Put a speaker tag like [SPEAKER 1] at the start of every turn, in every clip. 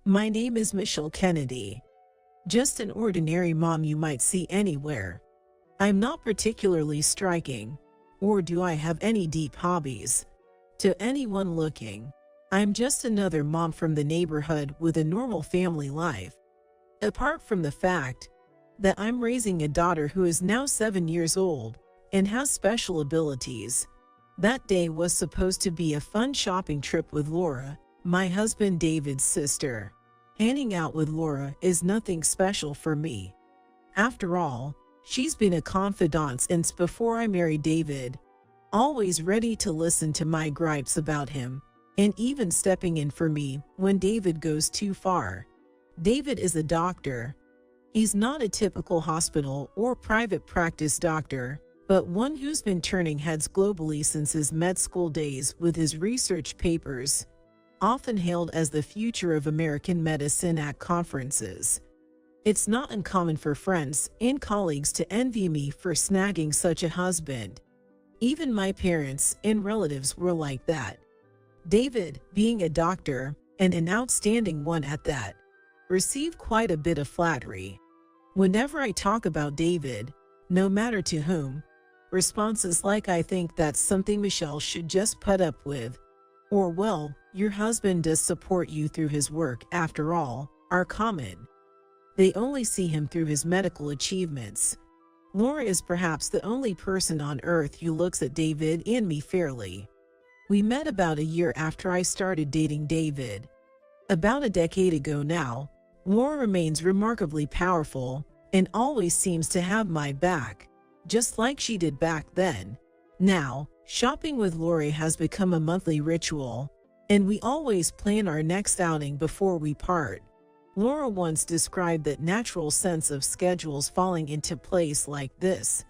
[SPEAKER 1] My name is Michelle Kennedy. Just an ordinary mom you might see anywhere. I'm not particularly striking, or do I have any deep hobbies? To anyone looking, I'm just another mom from the neighborhood with a normal family life. Apart from the fact that I'm raising a daughter who is now 7 years old and has special abilities. That day was supposed to be a fun shopping trip with Laura, my husband David's sister. Hanging out with Laura is nothing special for me. After all, she's been a confidant since before I married David, always ready to listen to my gripes about him, and even stepping in for me when David goes too far. David is a doctor. He's not a typical hospital or private practice doctor, but one who's been turning heads globally since his med school days with his research papers, often hailed as the future of American medicine at conferences. It's not uncommon for friends and colleagues to envy me for snagging such a husband. Even my parents and relatives were like that. David, being a doctor, and an outstanding one at that, received quite a bit of flattery. Whenever I talk about David, no matter to whom, responses like "I think that's something Michelle should just put up with," or "well, your husband does support you through his work after all," are common. They only see him through his medical achievements. Laura is perhaps the only person on earth who looks at David and me fairly. We met about a year after I started dating David. About a decade ago now, Laura remains remarkably powerful and always seems to have my back, just like she did back then. Now, shopping with Laura has become a monthly ritual, and we always plan our next outing before we part. Laura once described that natural sense of schedules falling into place like this.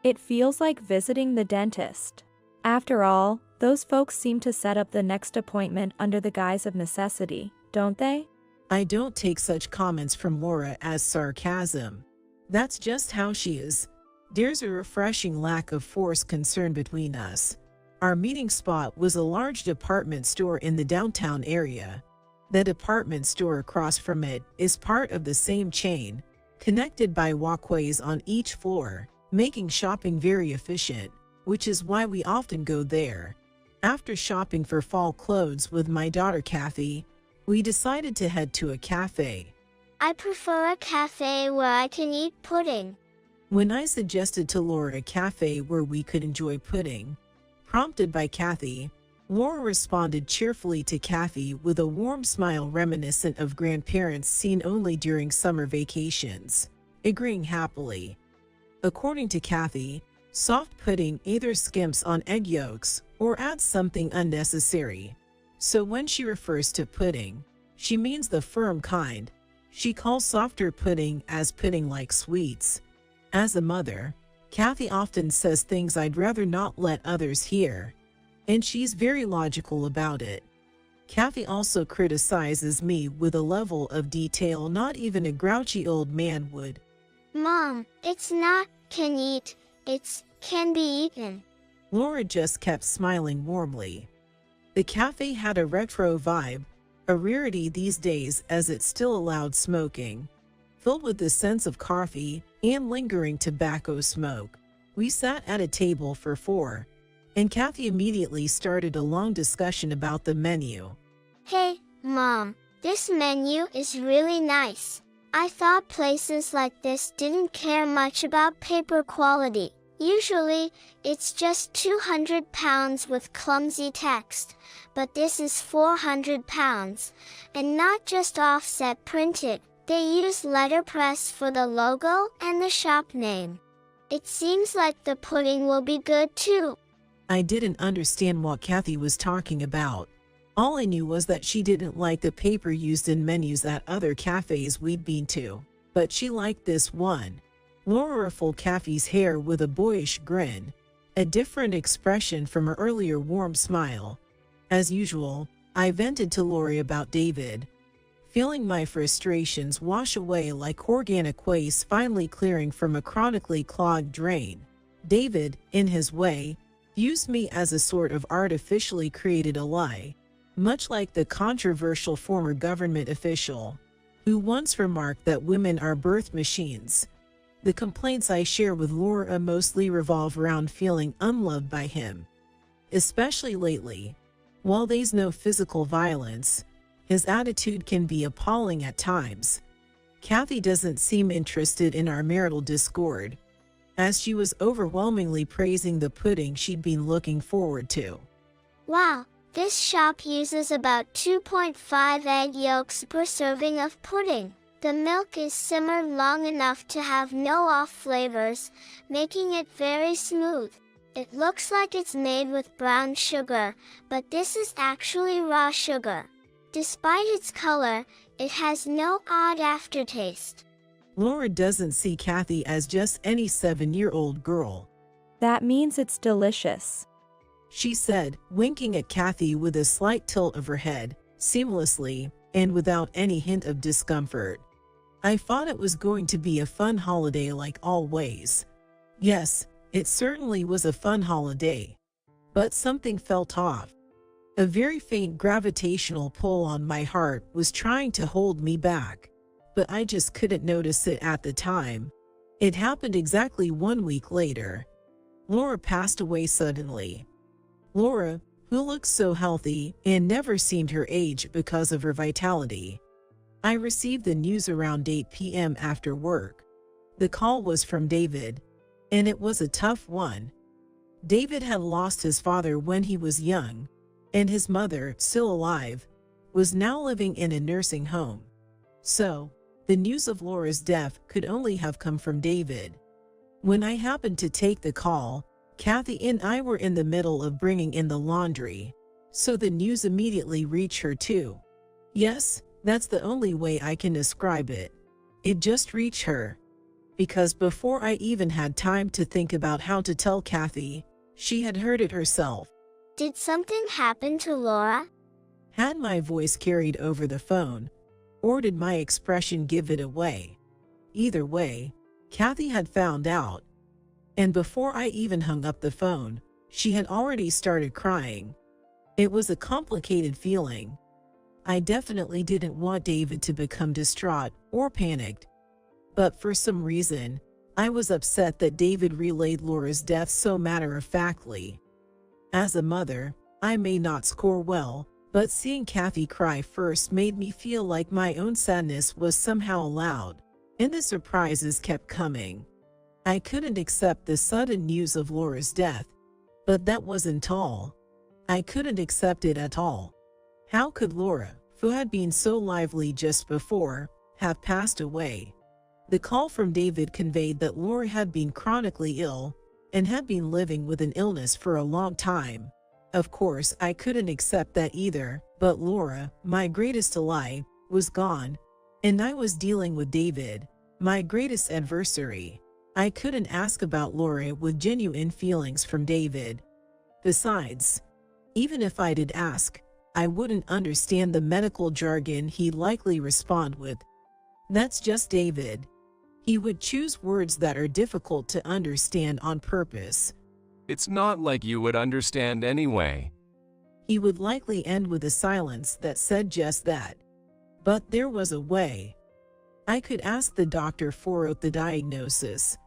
[SPEAKER 2] It feels like visiting the dentist. After all, those folks seem to set up the next appointment under the guise of necessity, don't they?
[SPEAKER 1] I don't take such comments from Laura as sarcasm. That's just how she is. There's a refreshing lack of forced concern between us. Our meeting spot was a large department store in the downtown area. The department store across from it is part of the same chain, connected by walkways on each floor, making shopping very efficient, which is why we often go there. After shopping for fall clothes with my daughter Kathy, we decided to head to a cafe.
[SPEAKER 3] I prefer a cafe where I can eat pudding.
[SPEAKER 1] When I suggested to Laura a cafe where we could enjoy pudding, prompted by Kathy, Laura responded cheerfully to Kathy with a warm smile reminiscent of grandparents seen only during summer vacations, agreeing happily. According to Kathy, soft pudding either skimps on egg yolks or adds something unnecessary. So when she refers to pudding, she means the firm kind. She calls softer pudding as pudding-like sweets. As a mother, Kathy often says things I'd rather not let others hear, and she's very logical about it. Kathy also criticizes me with a level of detail not even a grouchy old man would.
[SPEAKER 3] Mom, it's not can eat, it's can be eaten.
[SPEAKER 1] Laura just kept smiling warmly. The cafe had a retro vibe, a rarity these days as it still allowed smoking. Filled with the sense of coffee and lingering tobacco smoke, we sat at a table for four, and Kathy immediately started a long discussion about the menu.
[SPEAKER 3] Hey, Mom, this menu is really nice. I thought places like this didn't care much about paper quality. Usually, it's just 200 pounds with clumsy text, but this is 400 pounds, and not just offset printed. They use letterpress for the logo and the shop name. It seems like the pudding will be good too.
[SPEAKER 1] I didn't understand what Kathy was talking about. All I knew was that she didn't like the paper used in menus at other cafes we'd been to, but she liked this one. Laura ruffled Kathy's hair with a boyish grin, a different expression from her earlier warm smile. As usual, I vented to Laura about David, feeling my frustrations wash away like organic waste finally clearing from a chronically clogged drain. David, in his way, used me as a sort of artificially created ally, much like the controversial former government official who once remarked that women are birth machines. The complaints I share with Laura mostly revolve around feeling unloved by him, especially lately. While there's no physical violence, his attitude can be appalling at times. Kathy doesn't seem interested in our marital discord, as she was overwhelmingly praising the pudding she'd been looking forward to.
[SPEAKER 3] Wow, this shop uses about 2.5 egg yolks per serving of pudding. The milk is simmered long enough to have no off flavors, making it very smooth. It looks like it's made with brown sugar, but this is actually raw sugar. Despite its color, it has no odd aftertaste.
[SPEAKER 1] Laura doesn't see Kathy as just any 7-year-old girl.
[SPEAKER 2] That means it's delicious,
[SPEAKER 1] She said, winking at Kathy with a slight tilt of her head, seamlessly, and without any hint of discomfort. I thought it was going to be a fun holiday like always. Yes, it certainly was a fun holiday. But something felt off. A very faint gravitational pull on my heart was trying to hold me back, but I just couldn't notice it at the time. It happened exactly 1 week later. Laura passed away suddenly. Laura, who looked so healthy and never seemed her age because of her vitality. I received the news around 8 p.m. after work. The call was from David, and it was a tough one. David had lost his father when he was young, and his mother, still alive, was now living in a nursing home. So, the news of Laura's death could only have come from David. When I happened to take the call, Kathy and I were in the middle of bringing in the laundry, so the news immediately reached her too. Yes, that's the only way I can describe it. It just reached her. Because before I even had time to think about how to tell Kathy, she had heard it herself.
[SPEAKER 3] Did something happen to Laura?
[SPEAKER 1] Had my voice carried over the phone, or did my expression give it away? Either way, Kathy had found out. And before I even hung up the phone, she had already started crying. It was a complicated feeling. I definitely didn't want David to become distraught or panicked. But for some reason, I was upset that David relayed Laura's death so matter-of-factly. As a mother, I may not score well, but seeing Kathy cry first made me feel like my own sadness was somehow allowed, and the surprises kept coming. I couldn't accept the sudden news of Laura's death, but that wasn't all. I couldn't accept it at all. How could Laura, who had been so lively just before, have passed away? The call from David conveyed that Laura had been chronically ill and had been living with an illness for a long time. Of course, I couldn't accept that either, but Laura, my greatest ally, was gone, and I was dealing with David, my greatest adversary. I couldn't ask about Laura with genuine feelings from David. Besides, even if I did ask, I wouldn't understand the medical jargon he'd likely respond with. That's just David. He would choose words that are difficult to understand on purpose.
[SPEAKER 4] It's not like you would understand anyway.
[SPEAKER 1] He would likely end with a silence that said just that. But there was a way. I could ask the doctor for the diagnosis.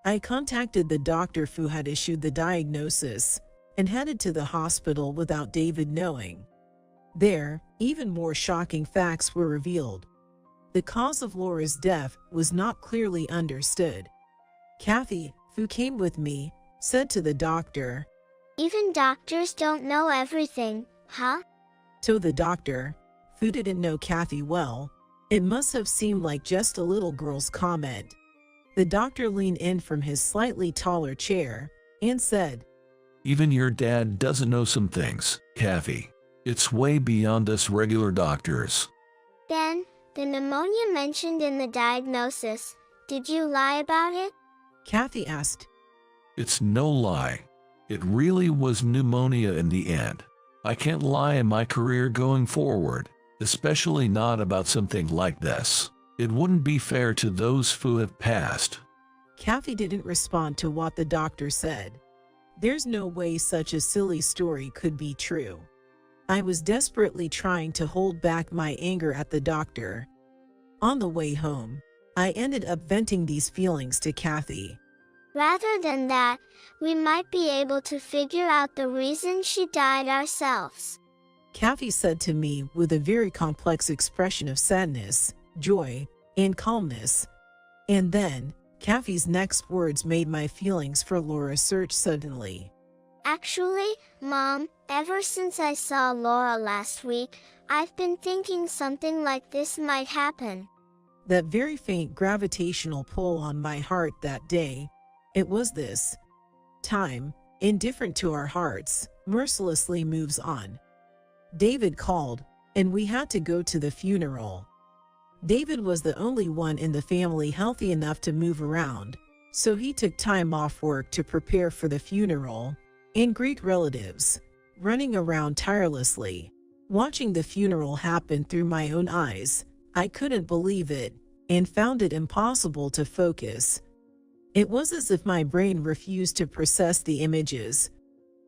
[SPEAKER 1] I contacted the doctor who had issued the diagnosis and headed to the hospital without David knowing. There, even more shocking facts were revealed. The cause of Laura's death was not clearly understood. Kathy, who came with me, said to the doctor,
[SPEAKER 3] Even doctors don't know everything, huh?
[SPEAKER 1] To the doctor, who didn't know Kathy well, it must have seemed like just a little girl's comment. The doctor leaned in from his slightly taller chair and said,
[SPEAKER 5] Even your dad doesn't know some things, Kathy. It's way beyond us regular doctors.
[SPEAKER 3] Then, the pneumonia mentioned in the diagnosis, did you lie about it?
[SPEAKER 1] Kathy asked.
[SPEAKER 5] It's no lie. It really was pneumonia in the end. I can't lie in my career going forward, especially not about something like this. It wouldn't be fair to those who have passed.
[SPEAKER 1] Kathy didn't respond to what the doctor said. There's no way such a silly story could be true. I was desperately trying to hold back my anger at the doctor. On the way home, I ended up venting these feelings to Kathy.
[SPEAKER 3] Rather than that, we might be able to figure out the reason she died ourselves.
[SPEAKER 1] Kathy said to me with a very complex expression of sadness, joy, and calmness. And then, Kathy's next words made my feelings for Laura surge suddenly.
[SPEAKER 3] Actually, Mom, ever since I saw Laura last week, I've been thinking something like this might happen.
[SPEAKER 1] That very faint gravitational pull on my heart that day, it was this. Time, indifferent to our hearts, mercilessly moves on. David called, and we had to go to the funeral. David was the only one in the family healthy enough to move around, so he took time off work to prepare for the funeral and greet relatives, running around tirelessly. Watching the funeral happen through my own eyes, I couldn't believe it and found it impossible to focus. It was as if my brain refused to process the images.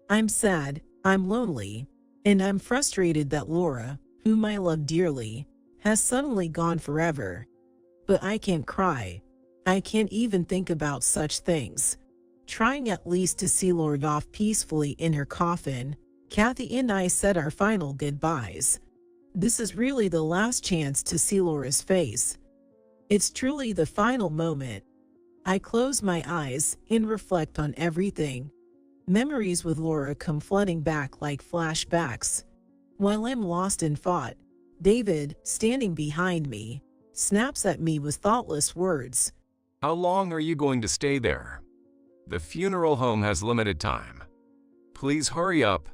[SPEAKER 1] I'm sad, I'm lonely, and I'm frustrated that Laura, whom I love dearly, has suddenly gone forever. But I can't cry. I can't even think about such things. Trying at least to see Laura off peacefully in her coffin, Kathy and I said our final goodbyes. This is really the last chance to see Laura's face. It's truly the final moment. I close my eyes and reflect on everything. Memories with Laura come flooding back like flashbacks. While I'm lost in thought, David, standing behind me, snaps at me with thoughtless words.
[SPEAKER 4] How long are you going to stay there? The funeral home has limited time. Please hurry up.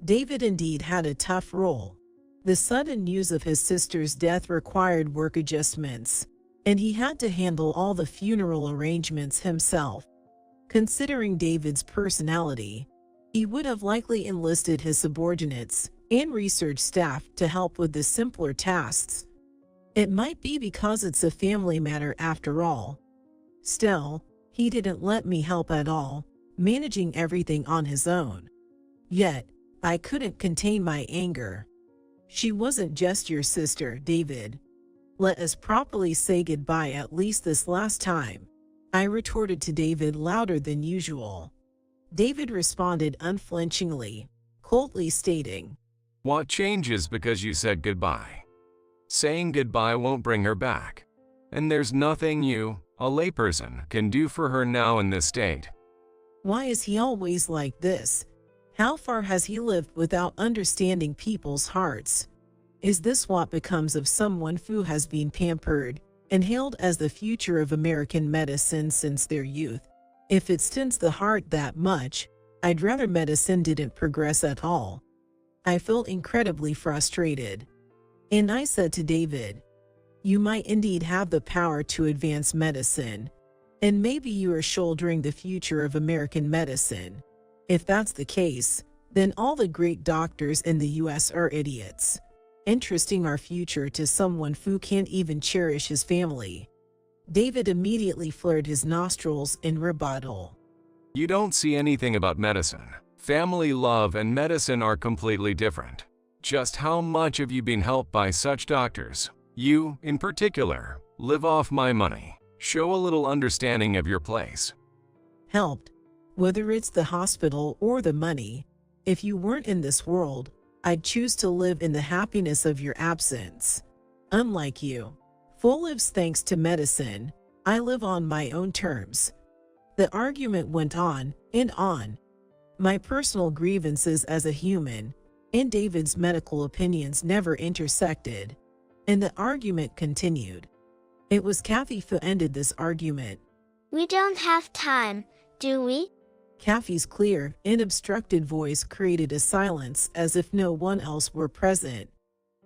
[SPEAKER 1] David indeed had a tough role. The sudden news of his sister's death required work adjustments, and he had to handle all the funeral arrangements himself. Considering David's personality, he would have likely enlisted his subordinates and research staff to help with the simpler tasks. It might be because it's a family matter after all. Still, he didn't let me help at all, managing everything on his own. Yet, I couldn't contain my anger. She wasn't just your sister, David. Let us properly say goodbye at least this last time, I retorted to David louder than usual. David responded unflinchingly, coldly stating,
[SPEAKER 4] What changes because you said goodbye? Saying goodbye won't bring her back. And there's nothing you, a layperson, can do for her now in this state.
[SPEAKER 1] Why is he always like this? How far has he lived without understanding people's hearts? Is this what becomes of someone who has been pampered and hailed as the future of American medicine since their youth? If it stints the heart that much, I'd rather medicine didn't progress at all. I felt incredibly frustrated. And I said to David, you might indeed have the power to advance medicine, and maybe you are shouldering the future of American medicine. If that's the case, then all the great doctors in the US are idiots, entrusting our future to someone who can't even cherish his family. David immediately flared his nostrils in rebuttal.
[SPEAKER 4] You don't see anything about medicine. Family love and medicine are completely different. Just how much have you been helped by such doctors? You, in particular, live off my money. Show a little understanding of your place.
[SPEAKER 1] Helped? Whether it's the hospital or the money, if you weren't in this world, I'd choose to live in the happiness of your absence. Unlike you, who lives thanks to medicine, I live on my own terms. The argument went on and on. My personal grievances as a human and David's medical opinions never intersected, and the argument continued. It was Kathy who ended this argument.
[SPEAKER 3] We don't have time, do we?
[SPEAKER 1] Kathy's clear, unobstructed voice created a silence as if no one else were present.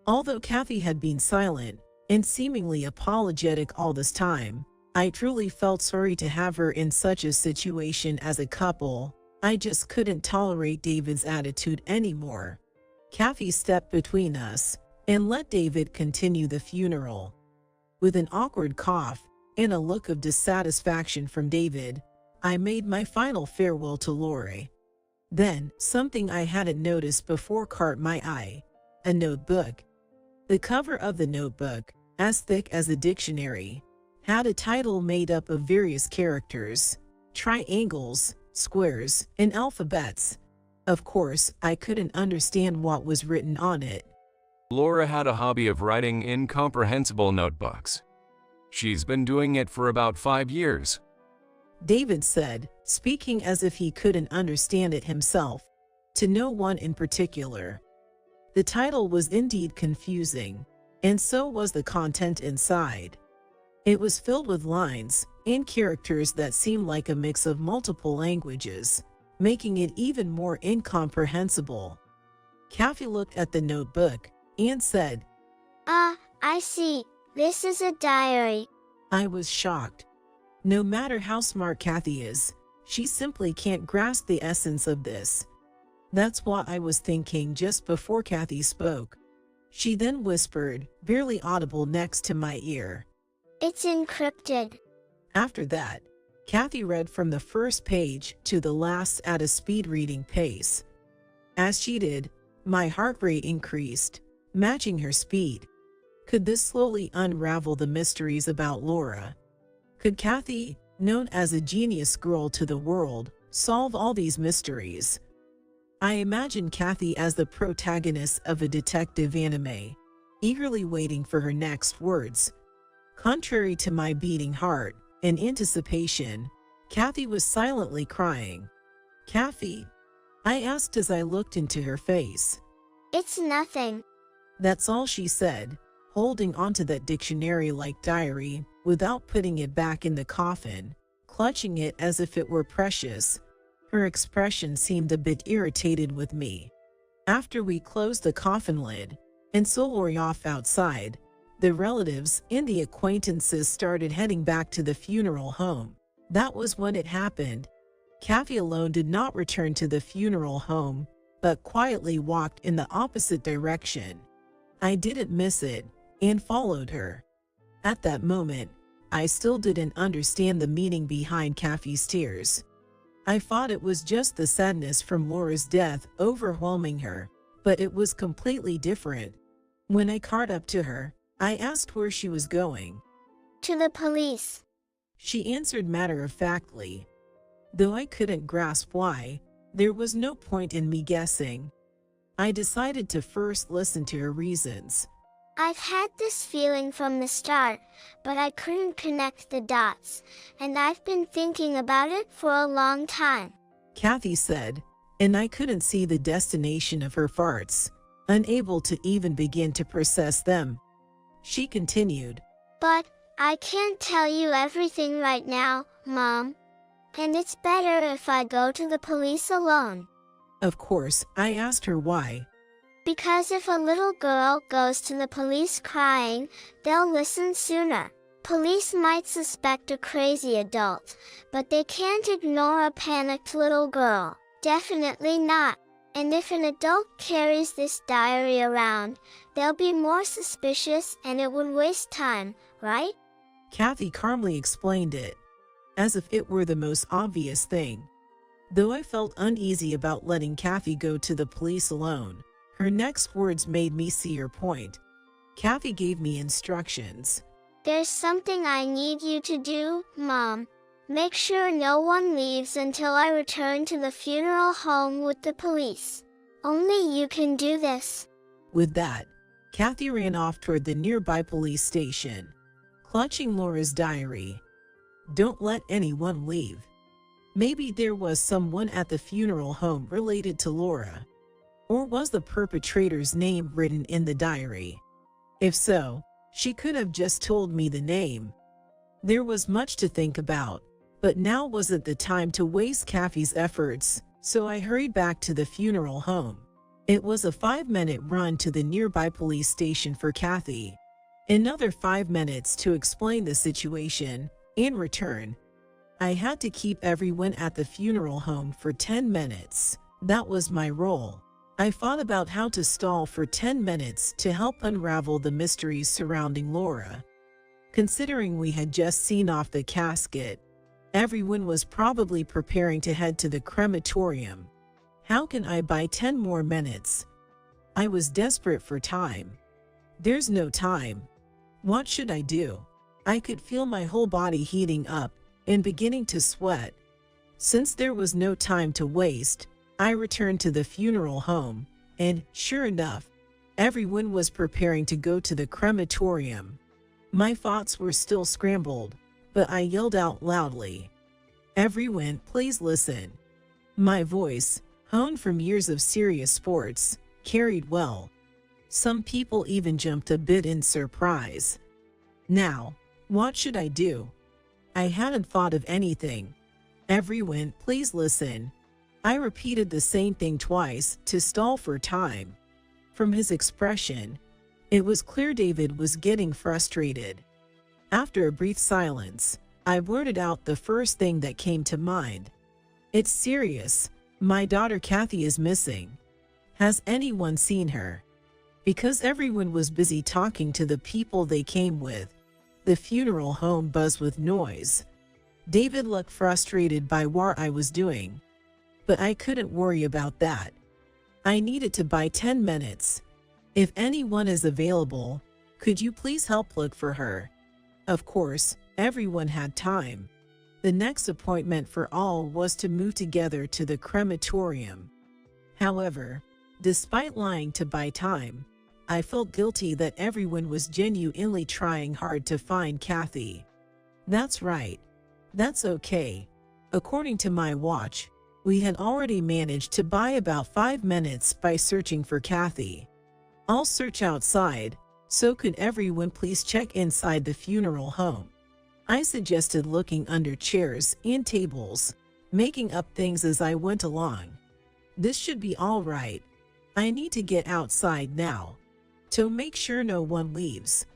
[SPEAKER 1] Although Kathy had been silent and seemingly apologetic all this time, I truly felt sorry to have her in such a situation as a couple. I just couldn't tolerate David's attitude anymore. Kathy stepped between us and let David continue the funeral. With an awkward cough and a look of dissatisfaction from David, I made my final farewell to Lori. Then, something I hadn't noticed before caught my eye. A notebook. The cover of the notebook, as thick as a dictionary, had a title made up of various characters, triangles, squares, and alphabets. Of course, I couldn't understand what was written on it.
[SPEAKER 4] Laura had a hobby of writing incomprehensible notebooks. She's been doing it for about 5 years.
[SPEAKER 1] David said, speaking as if he couldn't understand it himself, to no one in particular. The title was indeed confusing, and so was the content inside. It was filled with lines and characters that seemed like a mix of multiple languages, making it even more incomprehensible. Kathy looked at the notebook and said,
[SPEAKER 3] I see. This is a diary.
[SPEAKER 1] I was shocked. No matter how smart Kathy is, she simply can't grasp the essence of this. That's what I was thinking just before Kathy spoke. She then whispered, barely audible next to my ear.
[SPEAKER 3] It's encrypted.
[SPEAKER 1] After that, Kathy read from the first page to the last at a speed reading pace. As she did, my heart rate increased, matching her speed. Could this slowly unravel the mysteries about Laura? Could Kathy, known as a genius girl to the world, solve all these mysteries? I imagined Kathy as the protagonist of a detective anime, eagerly waiting for her next words. Contrary to my beating heart and anticipation, Kathy was silently crying. "Kathy?" I asked as I looked into her face.
[SPEAKER 3] It's nothing.
[SPEAKER 1] That's all she said, holding onto that dictionary-like diary without putting it back in the coffin, clutching it as if it were precious. Her expression seemed a bit irritated with me. After we closed the coffin lid and sold off outside, the relatives and the acquaintances started heading back to the funeral home. That was when it happened. Kathy alone did not return to the funeral home, but quietly walked in the opposite direction. I didn't miss it and followed her. At that moment, I still didn't understand the meaning behind Kathy's tears. I thought it was just the sadness from Laura's death overwhelming her, but it was completely different. When I caught up to her, I asked where she was going.
[SPEAKER 3] To the police.
[SPEAKER 1] She answered matter-of-factly. Though I couldn't grasp why, there was no point in me guessing. I decided to first listen to her reasons.
[SPEAKER 3] I've had this feeling from the start, but I couldn't connect the dots, and I've been thinking about it for a long time,
[SPEAKER 1] Kathy said, and I couldn't see the destination of her farts, unable to even begin to process them. She continued,
[SPEAKER 3] but I can't tell you everything right now, Mom. And it's better if I go to the police alone.
[SPEAKER 1] Of course, I asked her why.
[SPEAKER 3] Because if a little girl goes to the police crying, they'll listen sooner. Police might suspect a crazy adult, but they can't ignore a panicked little girl. Definitely not. And if an adult carries this diary around, they'll be more suspicious and it would waste time, right?
[SPEAKER 1] Kathy calmly explained it, as if it were the most obvious thing. Though I felt uneasy about letting Kathy go to the police alone, her next words made me see her point. Kathy gave me instructions.
[SPEAKER 3] There's something I need you to do, Mom. Make sure no one leaves until I return to the funeral home with the police. Only you can do this.
[SPEAKER 1] With that, Kathy ran off toward the nearby police station, clutching Laura's diary. Don't let anyone leave. Maybe there was someone at the funeral home related to Laura. Or was the perpetrator's name written in the diary? If so, she could have just told me the name. There was much to think about, but now wasn't the time to waste Kathy's efforts, so I hurried back to the funeral home. It was a 5-minute run to the nearby police station for Kathy. Another 5 minutes to explain the situation and return. I had to keep everyone at the funeral home for 10 minutes. That was my role. I thought about how to stall for 10 minutes to help unravel the mysteries surrounding Laura. Considering we had just seen off the casket, everyone was probably preparing to head to the crematorium. How can I buy 10 more minutes? I was desperate for time. There's no time. What should I do? I could feel my whole body heating up and beginning to sweat. Since there was no time to waste, I returned to the funeral home, and sure enough, everyone was preparing to go to the crematorium. My thoughts were still scrambled, but I yelled out loudly, "Everyone, please listen." My voice, honed from years of serious sports, carried well. Some people even jumped a bit in surprise. Now, what should I do? I hadn't thought of anything. "Everyone, please listen." I repeated the same thing twice to stall for time. From his expression, it was clear David was getting frustrated. After a brief silence, I blurted out the first thing that came to mind. "It's serious. My daughter Kathy is missing. Has anyone seen her?" Because everyone was busy talking to the people they came with, the funeral home buzzed with noise. David looked frustrated by what I was doing, but I couldn't worry about that. I needed to buy 10 minutes. "If anyone is available, could you please help look for her?" Of course, everyone had time. The next appointment for all was to move together to the crematorium. However, despite lying to buy time, I felt guilty that everyone was genuinely trying hard to find Kathy. That's right. That's okay. According to my watch, we had already managed to buy about 5 minutes by searching for Kathy. "I'll search outside, so could everyone please check inside the funeral home?" I suggested, looking under chairs and tables, making up things as I went along. "This should be all right. I need to get outside now, to make sure no one leaves."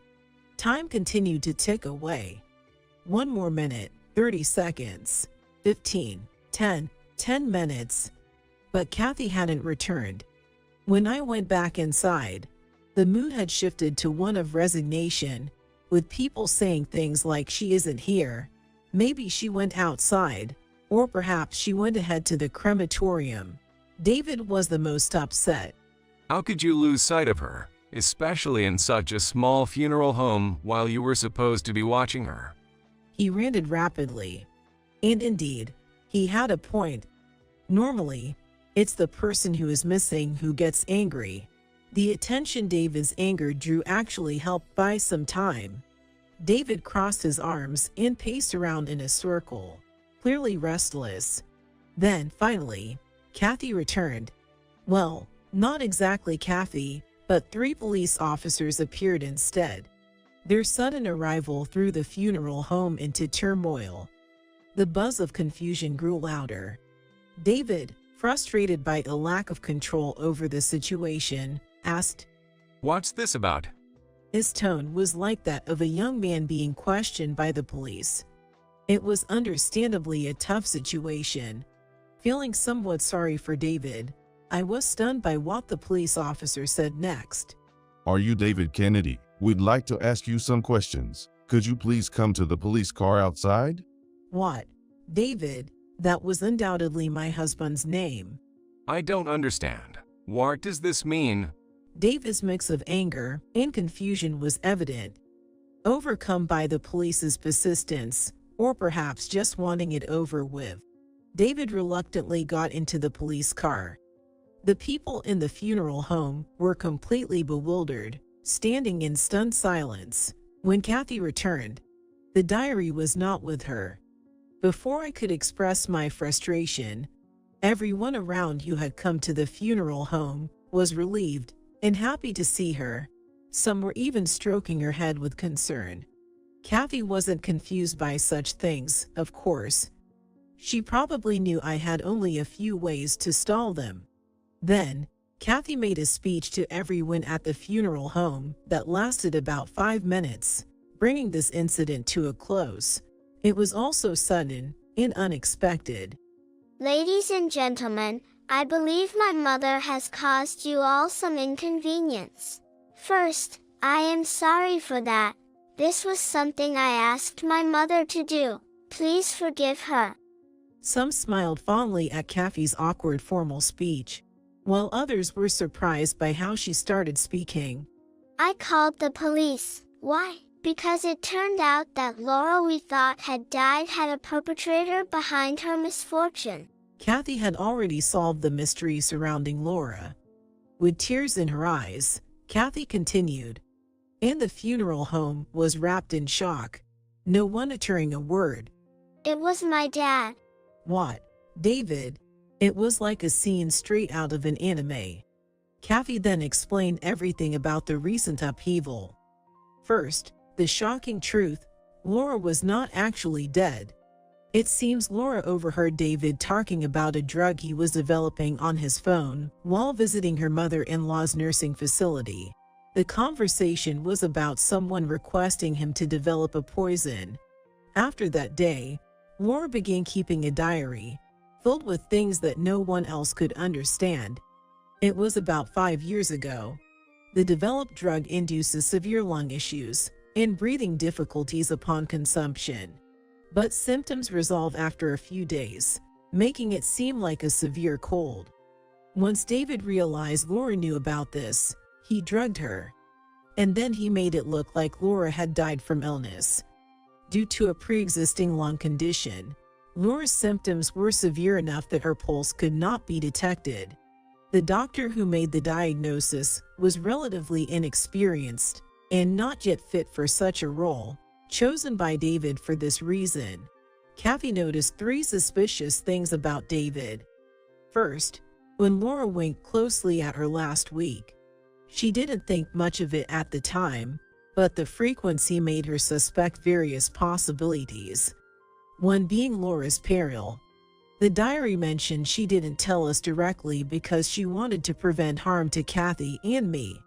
[SPEAKER 1] Time continued to tick away. 1 more minute, 30 seconds, 15, 10 minutes. But Kathy hadn't returned. When I went back inside, the mood had shifted to one of resignation, with people saying things like she isn't here, maybe she went outside, or perhaps she went ahead to the crematorium. David was the most upset.
[SPEAKER 4] How could you lose sight of her, especially in such a small funeral home while you were supposed to be watching her?
[SPEAKER 1] He ranted rapidly. And indeed, he had a point. Normally, it's the person who is missing who gets angry. The attention David's anger drew actually helped buy some time. David crossed his arms and paced around in a circle, clearly restless. Then, finally, Kathy returned. Well, not exactly Kathy, but 3 police officers appeared instead. Their sudden arrival threw the funeral home into turmoil. The buzz of confusion grew louder. David, frustrated by a lack of control over the situation, asked,
[SPEAKER 4] "What's this about?"
[SPEAKER 1] His tone was like that of a young man being questioned by the police. It was understandably a tough situation. Feeling somewhat sorry for David, I was stunned by what the police officer said next.
[SPEAKER 6] "Are you David Kennedy? We'd like to ask you some questions. Could you please come to the police car outside?"
[SPEAKER 1] What? David? That was undoubtedly my husband's name.
[SPEAKER 4] I don't understand. What does this mean?
[SPEAKER 1] David's mix of anger and confusion was evident. Overcome by the police's persistence, or perhaps just wanting it over with, David reluctantly got into the police car. The people in the funeral home were completely bewildered, standing in stunned silence. When Kathy returned, the diary was not with her. Before I could express my frustration, everyone around who had come to the funeral home was relieved and happy to see her. Some were even stroking her head with concern. Kathy wasn't confused by such things, of course. She probably knew I had only a few ways to stall them. Then, Kathy made a speech to everyone at the funeral home that lasted about 5 minutes, bringing this incident to a close. It was also sudden and unexpected.
[SPEAKER 3] Ladies and gentlemen, I believe my mother has caused you all some inconvenience. First, I am sorry for that. This was something I asked my mother to do. Please forgive her.
[SPEAKER 1] Some smiled fondly at Kathy's awkward formal speech, while others were surprised by how she started speaking.
[SPEAKER 3] I called the police. Why? Because it turned out that Laura we thought had died had a perpetrator behind her misfortune.
[SPEAKER 1] Kathy had already solved the mystery surrounding Laura. With tears in her eyes, Kathy continued, and the funeral home was wrapped in shock, no one uttering a word.
[SPEAKER 3] It was my dad.
[SPEAKER 1] What? David? It was like a scene straight out of an anime. Kathy then explained everything about the recent upheaval. First, the shocking truth: Laura was not actually dead. It seems Laura overheard David talking about a drug he was developing on his phone while visiting her mother-in-law's nursing facility. The conversation was about someone requesting him to develop a poison. After that day, Laura began keeping a diary, filled with things that no one else could understand. It was about 5 years ago. The developed drug induces severe lung issues and breathing difficulties upon consumption. But symptoms resolve after a few days, making it seem like a severe cold. Once David realized Laura knew about this, he drugged her. And then he made it look like Laura had died from illness. Due to a pre-existing lung condition, Laura's symptoms were severe enough that her pulse could not be detected. The doctor who made the diagnosis was relatively inexperienced and not yet fit for such a role, chosen by David for this reason. Kathy noticed 3 suspicious things about David. First, when Laura winked closely at her last week, she didn't think much of it at the time, but the frequency made her suspect various possibilities. One being Laura's peril. The diary mentioned she didn't tell us directly because she wanted to prevent harm to Kathy and me.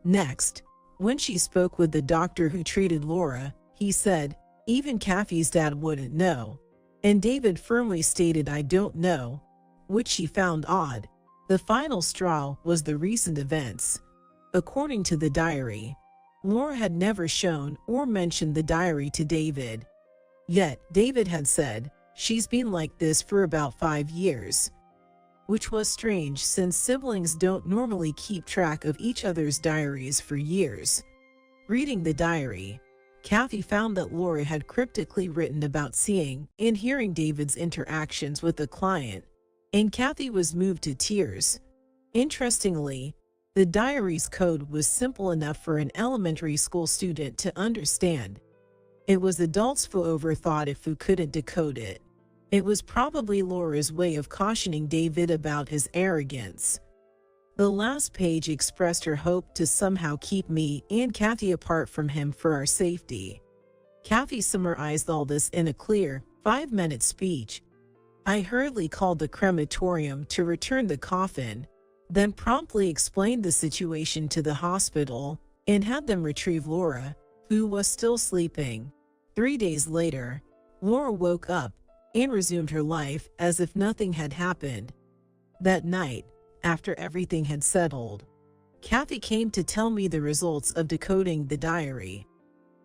[SPEAKER 1] Next, when she spoke with the doctor who treated Laura, he said, even Kathy's dad wouldn't know. And David firmly stated, I don't know, which she found odd. The final straw was the recent events. According to the diary, Laura had never shown or mentioned the diary to David. Yet, David had said, she's been like this for about 5 years. Which was strange since siblings don't normally keep track of each other's diaries for years. Reading the diary, Kathy found that Laura had cryptically written about seeing and hearing David's interactions with the client, and Kathy was moved to tears. Interestingly, the diary's code was simple enough for an elementary school student to understand. It was adults who overthought if who couldn't decode it. It was probably Laura's way of cautioning David about his arrogance. The last page expressed her hope to somehow keep me and Kathy apart from him for our safety. Kathy summarized all this in a clear, 5-minute speech. I hurriedly called the crematorium to return the coffin, then promptly explained the situation to the hospital and had them retrieve Laura, who was still sleeping. 3 days later, Laura woke up and resumed her life as if nothing had happened. That night, after everything had settled, Kathy came to tell me the results of decoding the diary.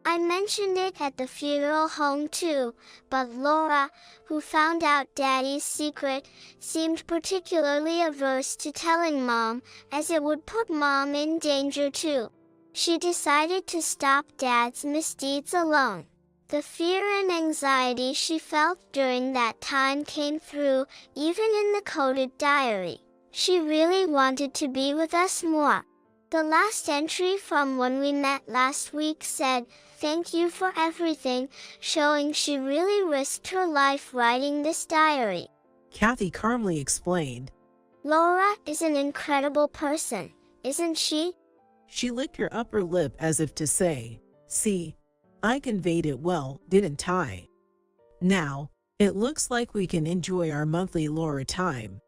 [SPEAKER 3] I mentioned it at the funeral home too, but Laura, who found out Daddy's secret, seemed particularly averse to telling Mom, as it would put Mom in danger too. She decided to stop Dad's misdeeds alone. The fear and anxiety she felt during that time came through, even in the coded diary. She really wanted to be with us more. The last entry from when we met last week said, "Thank you for everything," showing she really risked her life writing this diary.
[SPEAKER 1] Kathy calmly explained.
[SPEAKER 3] Laura is an incredible person, isn't she?
[SPEAKER 1] She licked her upper lip as if to say, see, I conveyed it well, didn't I? Now, it looks like we can enjoy our monthly Laura time.